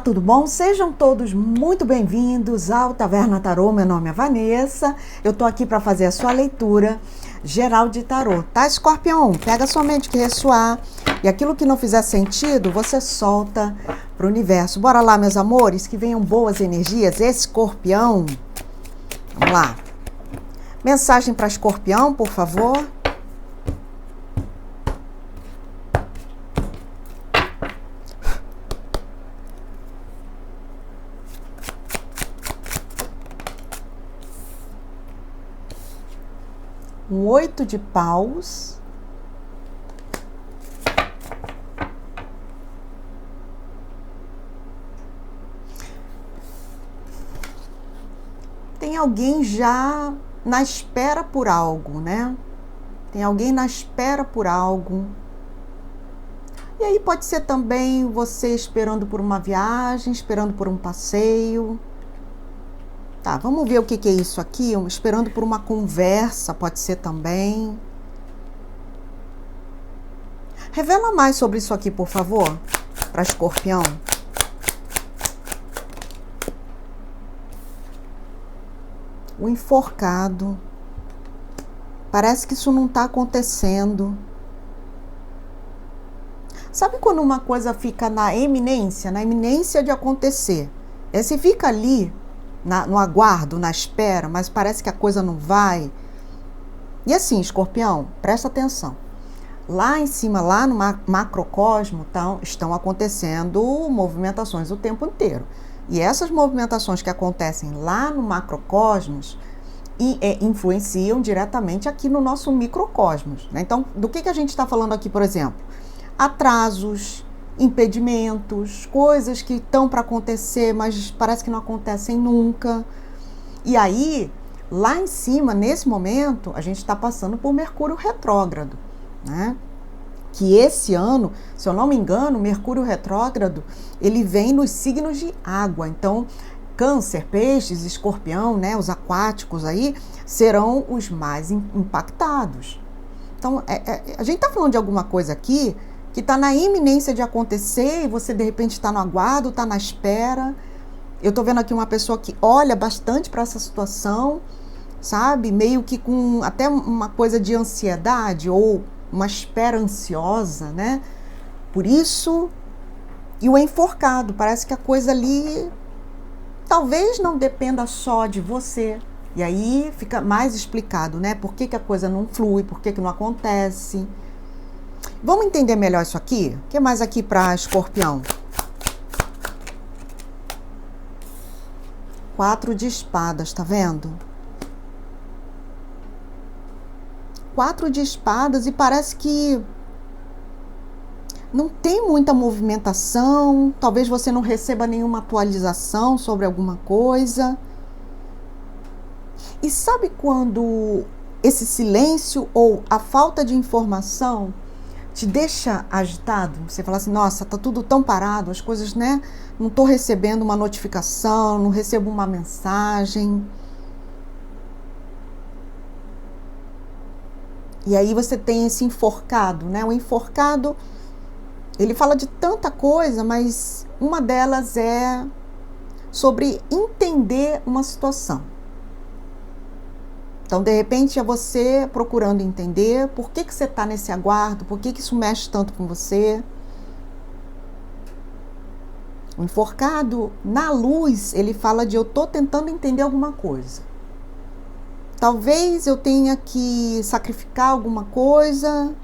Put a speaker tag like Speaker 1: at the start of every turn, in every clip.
Speaker 1: tudo bom? Sejam todos muito bem-vindos ao Taverna Tarô. Meu nome é Vanessa. Eu tô aqui para fazer a sua leitura geral de tarô, tá, Escorpião? Pega sua mente que ressoar e aquilo que não fizer sentido, você solta pro universo. Bora lá, meus amores, que venham boas energias. Escorpião. Vamos lá. Mensagem para Escorpião, por favor. Um 8 de paus. Tem alguém já na espera por algo, né? Tem alguém na espera por algo. E aí pode ser também você esperando por uma viagem, esperando por um passeio. Tá, vamos ver o que é isso aqui. Esperando por uma conversa, pode ser também. Revela mais sobre isso aqui, por favor, para Escorpião. O enforcado. Parece que isso não está acontecendo. Sabe quando uma coisa fica na iminência de acontecer? Aí você fica ali, no aguardo, na espera, mas parece que a coisa não vai. E assim, Escorpião, presta atenção. Lá em cima, lá no macrocosmo, estão acontecendo movimentações o tempo inteiro. E essas movimentações que acontecem lá no macrocosmos influenciam diretamente aqui no nosso microcosmos, né? Então, do que a gente está falando aqui, por exemplo? Atrasos, impedimentos, coisas que estão para acontecer, mas parece que não acontecem nunca. E aí, lá em cima, nesse momento, a gente está passando por Mercúrio retrógrado, né? Que esse ano, se eu não me engano, Mercúrio retrógrado, ele vem nos signos de água. Então, Câncer, Peixes, Escorpião, né, os aquáticos aí, serão os mais impactados. Então, a gente está falando de alguma coisa aqui que está na iminência de acontecer e você, de repente, está no aguardo, está na espera. Eu estou vendo aqui uma pessoa que olha bastante para essa situação, sabe? Meio que com até uma coisa de ansiedade ou uma espera ansiosa, né? Por isso, e o enforcado, parece que a coisa ali talvez não dependa só de você. E aí fica mais explicado, né? Por que a coisa não flui, por que não acontece. Vamos entender melhor isso aqui? O que mais aqui para Escorpião? 4 de espadas, tá vendo? 4 de espadas e parece que não tem muita movimentação, talvez você não receba nenhuma atualização sobre alguma coisa. E sabe quando esse silêncio ou a falta de informação te deixa agitado? Você fala assim, nossa, tá tudo tão parado, as coisas, né? Não tô recebendo uma notificação, não recebo uma mensagem. E aí você tem esse enforcado, né? O enforcado, ele fala de tanta coisa, mas uma delas é sobre entender uma situação. Então, de repente, é você procurando entender por que você está nesse aguardo, por que isso mexe tanto com você. O enforcado, na luz, ele fala de eu estou tentando entender alguma coisa. Talvez eu tenha que sacrificar alguma coisa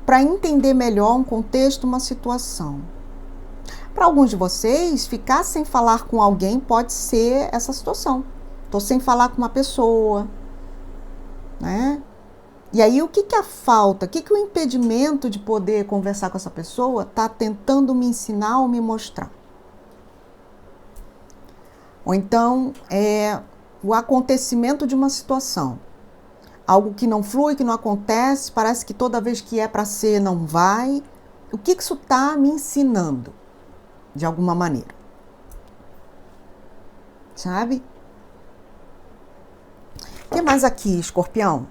Speaker 1: para entender melhor um contexto, uma situação. Para alguns de vocês, ficar sem falar com alguém pode ser essa situação. Estou sem falar com uma pessoa, né? E aí o que a falta, o que o impedimento de poder conversar com essa pessoa está tentando me ensinar ou me mostrar? Ou então o acontecimento de uma situação. Algo que não flui, que não acontece, parece que toda vez que é para ser não vai. O que isso está me ensinando, de alguma maneira? Sabe? O que mais aqui, Escorpião?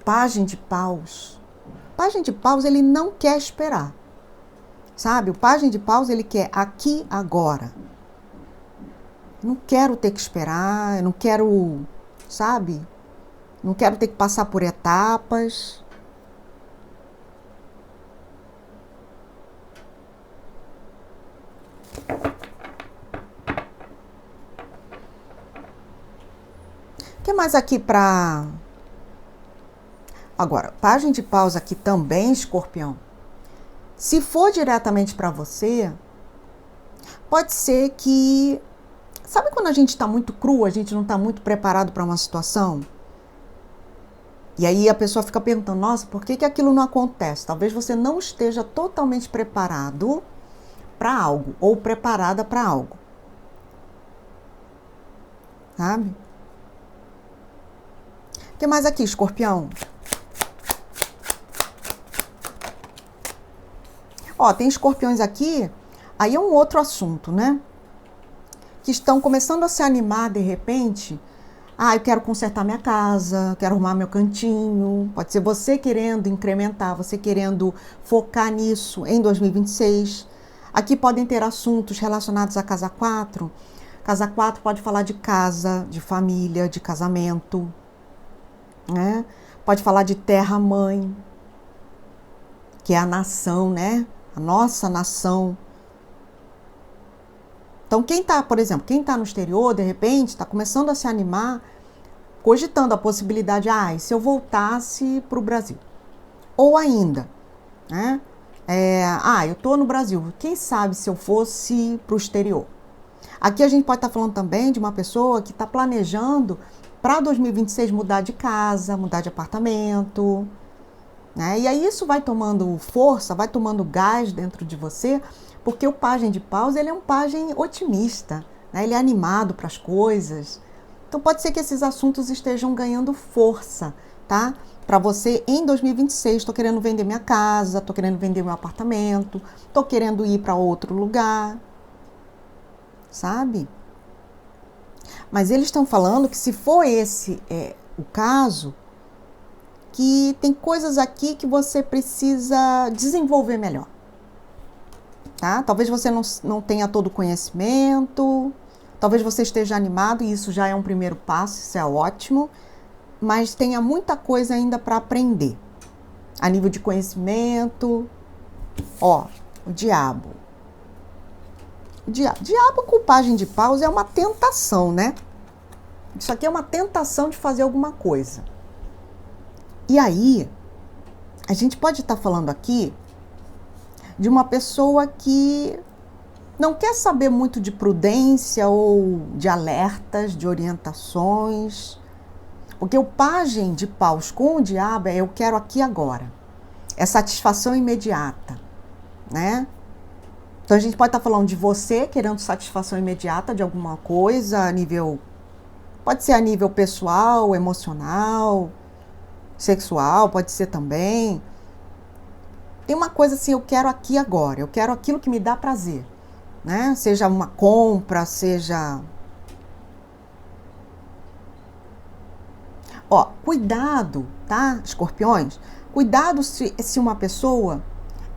Speaker 1: Pajem de paus. pajem de paus, ele não quer esperar. Sabe? O pajem de paus, ele quer aqui, agora. Não quero ter que esperar, eu não quero, sabe? Não quero ter que passar por etapas. O que mais aqui para... Agora, pajem de paus aqui também, Escorpião. Se for diretamente para você, pode ser que... Sabe quando a gente está muito cru, a gente não está muito preparado para uma situação? E aí a pessoa fica perguntando, nossa, por que aquilo não acontece? Talvez você não esteja totalmente preparado para algo, ou preparada para algo. Sabe? O que mais aqui, Escorpião? Ó, tem escorpiões aqui, aí é um outro assunto, né? Que estão começando a se animar de repente. Ah, eu quero consertar minha casa, quero arrumar meu cantinho. Pode ser você querendo incrementar, você querendo focar nisso em 2026. Aqui podem ter assuntos relacionados à casa 4. Casa 4 pode falar de casa, de família, de casamento, né? Pode falar de terra-mãe, que é a nação, né? A nossa nação. Então, quem está, por exemplo, quem está no exterior, de repente, está começando a se animar, cogitando a possibilidade, e se eu voltasse para o Brasil? Ou ainda, né? Eu estou no Brasil, quem sabe se eu fosse para o exterior? Aqui a gente pode estar falando também de uma pessoa que está planejando para 2026 mudar de casa, mudar de apartamento, né? E aí isso vai tomando força, vai tomando gás dentro de você, porque o pajem de paus, ele é um pajem otimista, né? Ele é animado para as coisas. Então pode ser que esses assuntos estejam ganhando força, tá? Para você em 2026, estou querendo vender minha casa, estou querendo vender meu apartamento, estou querendo ir para outro lugar, sabe? Mas eles estão falando que se for esse o caso, que tem coisas aqui que você precisa desenvolver melhor. Tá? Talvez você não tenha todo o conhecimento, talvez você esteja animado, e isso já é um primeiro passo, isso é ótimo, mas tenha muita coisa ainda para aprender. A nível de conhecimento, ó, o diabo. Diabo com pajem de paus é uma tentação, né? Isso aqui é uma tentação de fazer alguma coisa. E aí, a gente pode estar falando aqui de uma pessoa que não quer saber muito de prudência ou de alertas, de orientações. Porque o pajem de paus com o diabo é eu quero aqui agora. É satisfação imediata, né? Então a gente pode estar falando de você querendo satisfação imediata de alguma coisa a nível... Pode ser a nível pessoal, emocional, sexual, pode ser também. Tem uma coisa assim, eu quero aqui agora, eu quero aquilo que me dá prazer, né? Seja uma compra, seja... Ó, cuidado, tá, escorpiões? Cuidado se uma pessoa,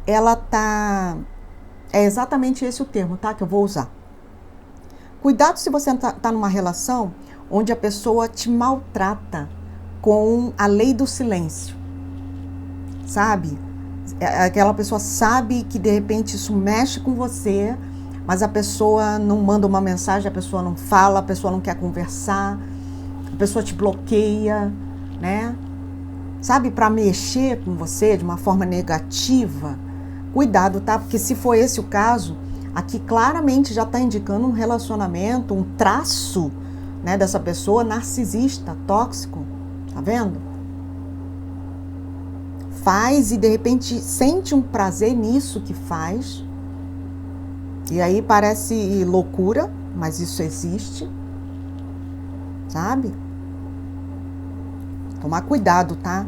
Speaker 1: ela tá... É exatamente esse o termo, tá, que eu vou usar. Cuidado se você tá numa relação onde a pessoa te maltrata com a lei do silêncio, sabe? Aquela pessoa sabe que de repente isso mexe com você, mas a pessoa não manda uma mensagem, a pessoa não fala, a pessoa não quer conversar, a pessoa te bloqueia, né? Sabe, para mexer com você de uma forma negativa. Cuidado, tá? Porque se for esse o caso, aqui claramente já está indicando um relacionamento, um traço, né, dessa pessoa narcisista, tóxico, tá vendo? Faz e de repente sente um prazer nisso que faz. E aí parece loucura, mas isso existe, sabe? Tomar cuidado, tá?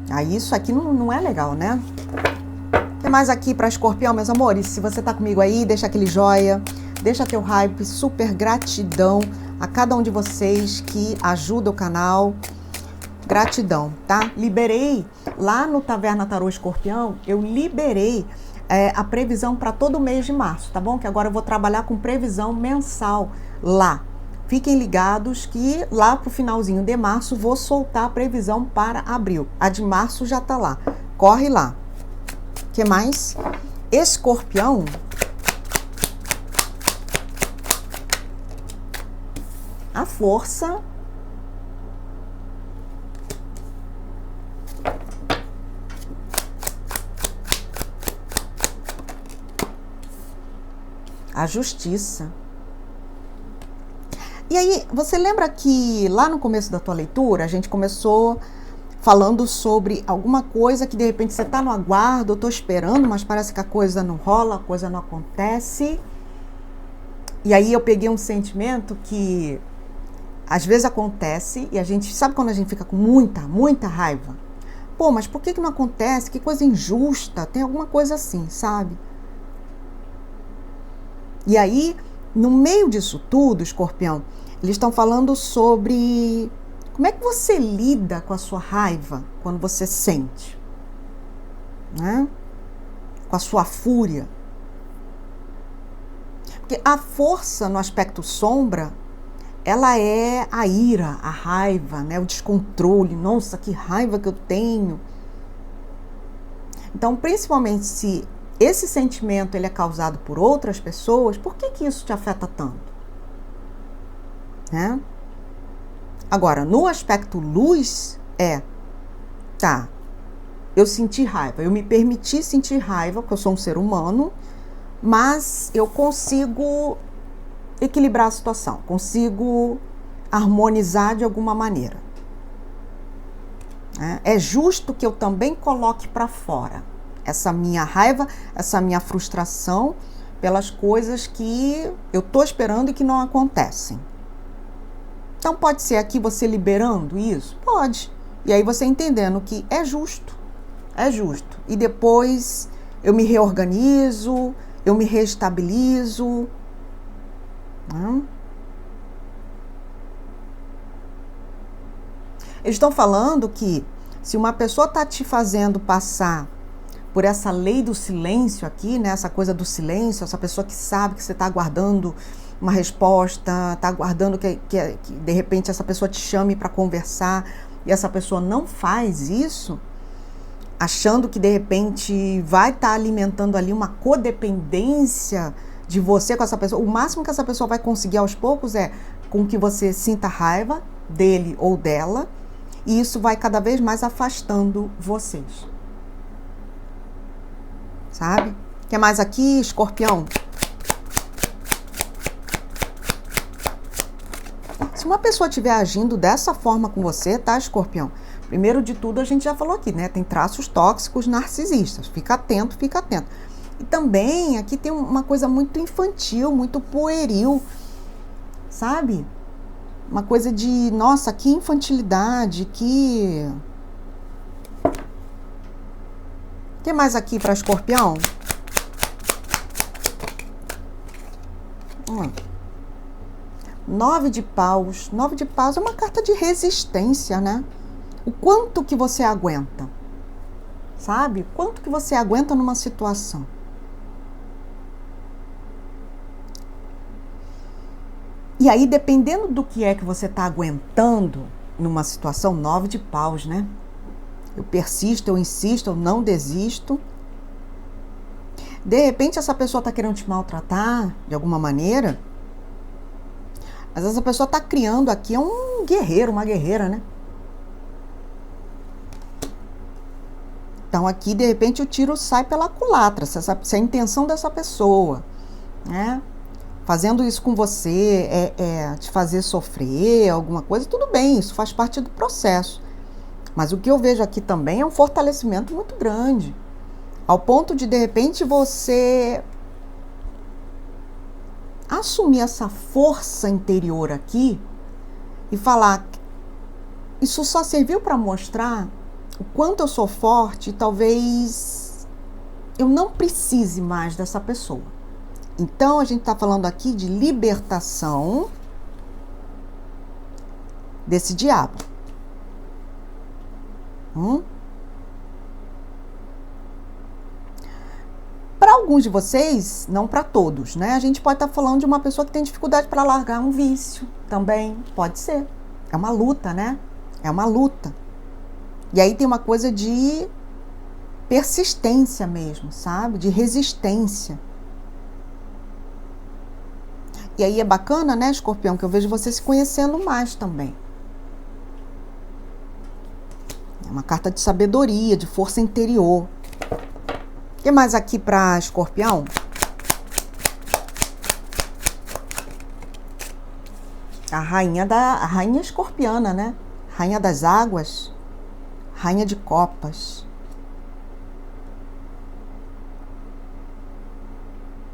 Speaker 1: Aí isso aqui não é legal, né? O que mais aqui para escorpião, meus amores? Se você tá comigo aí, deixa aquele joia, deixa teu hype, super gratidão a cada um de vocês que ajuda o canal. gratidão, tá? Liberei lá no Taverna Tarô Escorpião, eu liberei a previsão para todo o mês de março, tá bom? Que agora eu vou trabalhar com previsão mensal lá. Fiquem ligados que lá pro finalzinho de março vou soltar a previsão para abril. A de março já tá lá. Corre lá. O que mais? Escorpião. A força. A justiça. E aí, você lembra que lá no começo da tua leitura, a gente começou falando sobre alguma coisa que de repente você está no aguardo, eu estou esperando, mas parece que a coisa não rola, a coisa não acontece. E aí eu peguei um sentimento que às vezes acontece e a gente, sabe quando a gente fica com muita raiva? Pô, mas por que não acontece? Que coisa injusta, tem alguma coisa assim, sabe? E aí, no meio disso tudo, Escorpião, eles estão falando sobre como é que você lida com a sua raiva quando você sente, né? Com a sua fúria. Porque a força no aspecto sombra, ela é a ira, a raiva, né? O descontrole. Nossa, que raiva que eu tenho. Então, principalmente se esse sentimento ele é causado por outras pessoas, por que isso te afeta tanto? Né? Agora, no aspecto luz, tá, eu senti raiva, eu me permiti sentir raiva, porque eu sou um ser humano, mas eu consigo equilibrar a situação, consigo harmonizar de alguma maneira. É justo que eu também coloque para fora essa minha raiva, essa minha frustração pelas coisas que eu estou esperando e que não acontecem. Então pode ser aqui você liberando isso? Pode. E aí você entendendo que é justo. E depois eu me reorganizo, eu me reestabilizo. Eles estão falando que se uma pessoa está te fazendo passar por essa lei do silêncio aqui, né? Essa coisa do silêncio, essa pessoa que sabe que você está aguardando uma resposta, está aguardando que de repente essa pessoa te chame para conversar e essa pessoa não faz isso, achando que de repente vai estar alimentando ali uma codependência de você com essa pessoa. O máximo que essa pessoa vai conseguir aos poucos é com que você sinta raiva dele ou dela, e isso vai cada vez mais afastando vocês. Sabe? O que mais aqui, Escorpião? Se uma pessoa estiver agindo dessa forma com você, tá, Escorpião? Primeiro de tudo, a gente já falou aqui, né? Tem traços tóxicos narcisistas. Fica atento, fica atento. E também aqui tem uma coisa muito infantil, muito pueril, sabe? Uma coisa de, nossa, que infantilidade, que... O que mais aqui para Escorpião? 9 de paus. 9 de paus é uma carta de resistência, né? O quanto que você aguenta, sabe? O quanto que você aguenta numa situação. E aí, dependendo do que é que você está aguentando numa situação, 9 de paus, né? Eu persisto, eu insisto, eu não desisto. De repente, essa pessoa está querendo te maltratar de alguma maneira. Às vezes a pessoa está criando aqui um guerreiro, uma guerreira, né? Então aqui, de repente, o tiro sai pela culatra, se a intenção dessa pessoa, né? Fazendo isso com você, te fazer sofrer, alguma coisa, tudo bem, isso faz parte do processo. Mas o que eu vejo aqui também é um fortalecimento muito grande, ao ponto de repente, você assumir essa força interior aqui e falar, isso só serviu para mostrar o quanto eu sou forte e talvez eu não precise mais dessa pessoa. Então, a gente está falando aqui de libertação desse diabo. Para alguns de vocês, não para todos, né? A gente pode estar falando de uma pessoa que tem dificuldade para largar um vício também, pode ser. É uma luta, né? É uma luta. E aí tem uma coisa de persistência mesmo, sabe? De resistência. E aí é bacana, né, Escorpião, que eu vejo você se conhecendo mais também. É uma carta de sabedoria, de força interior. O que mais aqui para Escorpião? A rainha escorpiana, né? Rainha das águas, rainha de copas.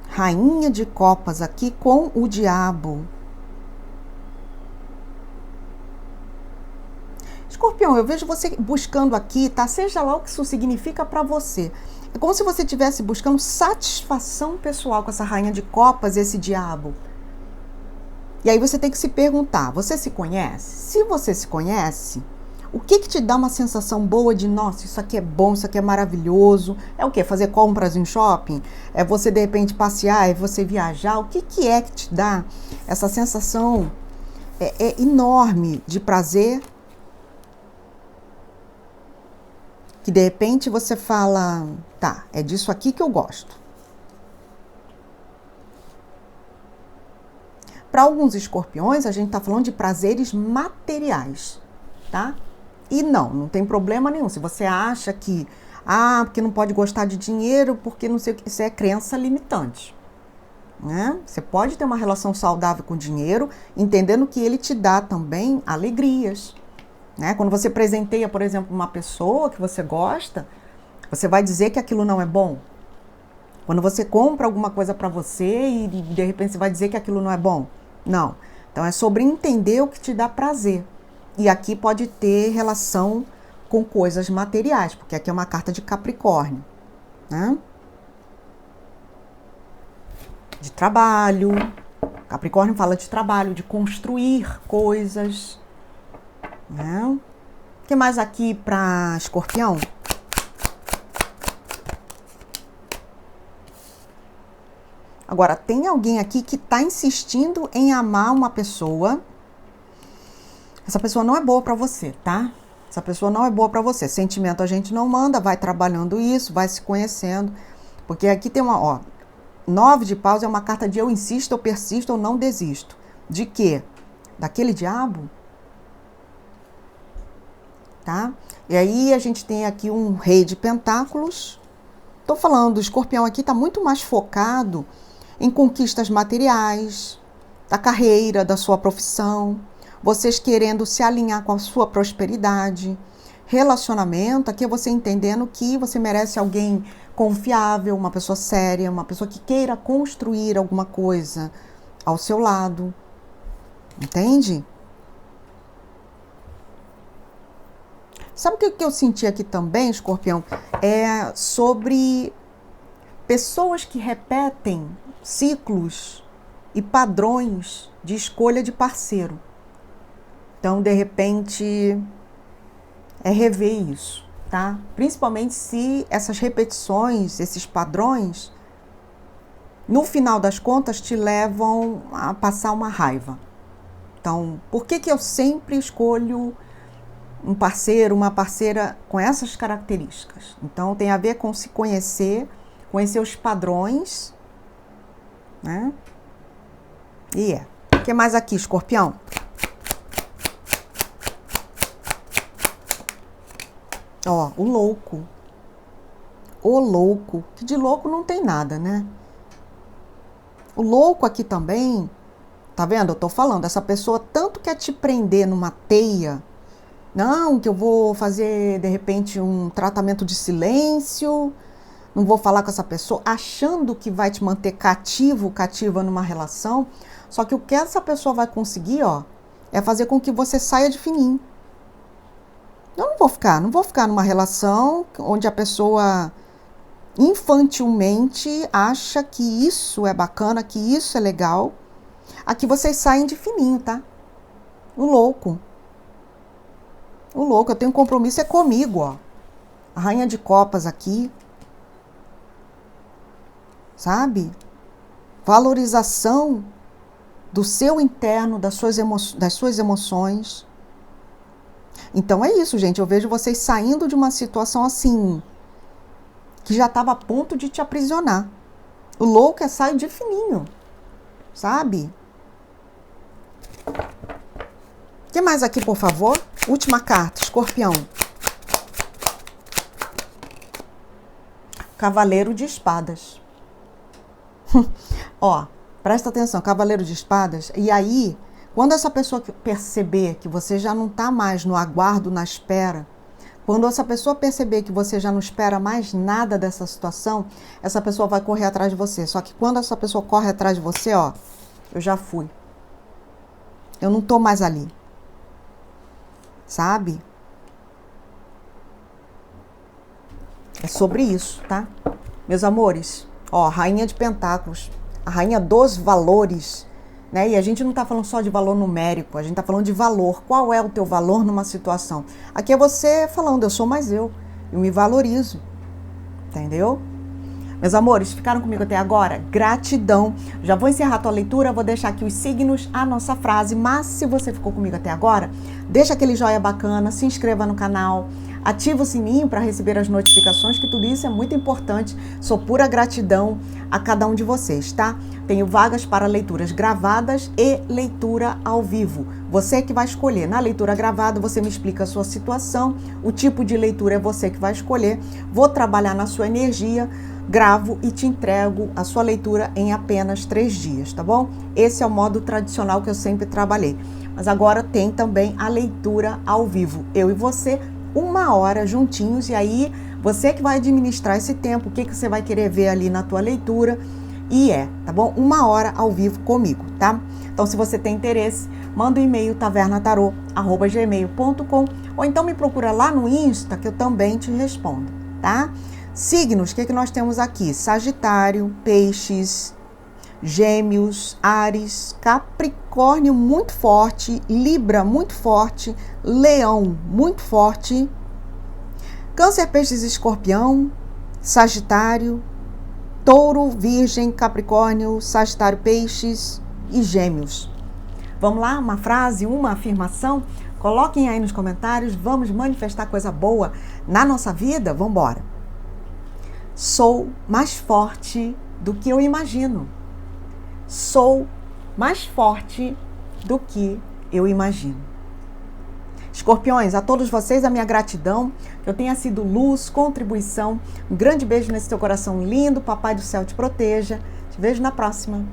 Speaker 1: Rainha de copas aqui com o diabo. Escorpião, eu vejo você buscando aqui, tá? Seja lá o que isso significa para você. É como se você estivesse buscando satisfação pessoal com essa rainha de copas e esse diabo. E aí você tem que se perguntar, você se conhece? Se você se conhece, o que te dá uma sensação boa de, nossa, isso aqui é bom, isso aqui é maravilhoso? É o quê? Fazer compras em shopping? É você, de repente, passear? É você viajar? O que é que te dá essa sensação enorme de prazer? Que, de repente, você fala, tá, é disso aqui que eu gosto. Para alguns escorpiões, a gente está falando de prazeres materiais, tá? E não tem problema nenhum. Se você acha que, porque não pode gostar de dinheiro, porque não sei o que, isso é crença limitante, né? Você pode ter uma relação saudável com o dinheiro, entendendo que ele te dá também alegrias, né? Quando você presenteia, por exemplo, uma pessoa que você gosta, você vai dizer que aquilo não é bom? Quando você compra alguma coisa para você e de repente você vai dizer que aquilo não é bom? Não. Então é sobre entender o que te dá prazer. E aqui pode ter relação com coisas materiais, porque aqui é uma carta de Capricórnio, né? De trabalho. Capricórnio fala de trabalho, de construir coisas, né? O que mais aqui para Escorpião? Agora, tem alguém aqui que está insistindo em amar uma pessoa. Essa pessoa não é boa para você, tá? Essa pessoa não é boa para você. Sentimento a gente não manda, vai trabalhando isso, vai se conhecendo. Porque aqui tem uma, 9 de paus é uma carta de eu insisto, eu persisto, eu não desisto. De quê? Daquele diabo? Tá? E aí a gente tem aqui um rei de pentáculos. Tô falando, o escorpião aqui tá muito mais focado em conquistas materiais, da carreira, da sua profissão, vocês querendo se alinhar com a sua prosperidade, relacionamento, aqui é você entendendo que você merece alguém confiável, uma pessoa séria, uma pessoa que queira construir alguma coisa ao seu lado, entende? Sabe o que eu senti aqui também, escorpião? É sobre pessoas que repetem ciclos e padrões de escolha de parceiro. Então, de repente, é rever isso, tá? Principalmente se essas repetições, esses padrões, no final das contas, te levam a passar uma raiva. Então, por que eu sempre escolho um parceiro, uma parceira com essas características? Então, tem a ver com se conhecer, conhecer os padrões, né? E o que mais aqui, escorpião? O louco. O louco. Que de louco não tem nada, né? O louco aqui também, tá vendo? Eu tô falando, essa pessoa tanto quer te prender numa teia. Não, que eu vou fazer, de repente, um tratamento de silêncio, não vou falar com essa pessoa, achando que vai te manter cativa numa relação. Só que o que essa pessoa vai conseguir, é fazer com que você saia de fininho. Eu não vou ficar numa relação onde a pessoa infantilmente acha que isso é bacana, que isso é legal. Aqui vocês saem de fininho, tá? O louco. O louco, eu tenho um compromisso é comigo, ó. A rainha de copas aqui. Sabe? Valorização do seu interno, das suas emoções. Então é isso, gente. Eu vejo vocês saindo de uma situação assim, que já estava a ponto de te aprisionar. O louco é sair de fininho, sabe? O que mais aqui, por favor? Última carta, Escorpião. Cavaleiro de Espadas. Ó, presta atenção, Cavaleiro de Espadas. E aí, quando essa pessoa perceber que você já não está mais no aguardo, na espera, quando essa pessoa perceber que você já não espera mais nada dessa situação, essa pessoa vai correr atrás de você. Só que quando essa pessoa corre atrás de você, ó, eu já fui. Eu não tô mais ali. Sabe? É sobre isso, tá? Meus amores, ó, Rainha de Pentáculos, a Rainha dos Valores, né? E a gente não tá falando só de valor numérico, a gente tá falando de valor. Qual é o teu valor numa situação? Aqui é você falando, eu sou mais eu me valorizo, entendeu? Meus amores, ficaram comigo até agora? Gratidão. Já vou encerrar a tua leitura, vou deixar aqui os signos, a nossa frase, mas se você ficou comigo até agora, deixa aquele joinha bacana, se inscreva no canal, ativa o sininho para receber as notificações, que tudo isso é muito importante. Sou pura gratidão a cada um de vocês, tá? Tenho vagas para leituras gravadas e leitura ao vivo. Você que vai escolher. Na leitura gravada, você me explica a sua situação, o tipo de leitura é você que vai escolher. Vou trabalhar na sua energia, gravo e te entrego a sua leitura em apenas 3 dias, tá bom? Esse é o modo tradicional que eu sempre trabalhei. Mas agora tem também a leitura ao vivo. Eu e você, 1 hora juntinhos, e aí você que vai administrar esse tempo, o que você vai querer ver ali na tua leitura, tá bom? 1 hora ao vivo comigo, tá? Então, se você tem interesse, manda um e-mail tavernatarô@gmail.com ou então me procura lá no Insta que eu também te respondo, tá? Signos, o que nós temos aqui? Sagitário, Peixes, Gêmeos, Áries, Capricórnio muito forte, Libra muito forte, Leão muito forte, Câncer, Peixes, Escorpião, Sagitário, Touro, Virgem, Capricórnio, Sagitário, Peixes e Gêmeos. Vamos lá? Uma frase, uma afirmação? Coloquem aí nos comentários, vamos manifestar coisa boa na nossa vida? Vamos embora. Sou mais forte do que eu imagino. Sou mais forte do que eu imagino. Escorpiões, a todos vocês a minha gratidão, que eu tenha sido luz, contribuição. Um grande beijo nesse teu coração lindo, Papai do Céu te proteja. Te vejo na próxima.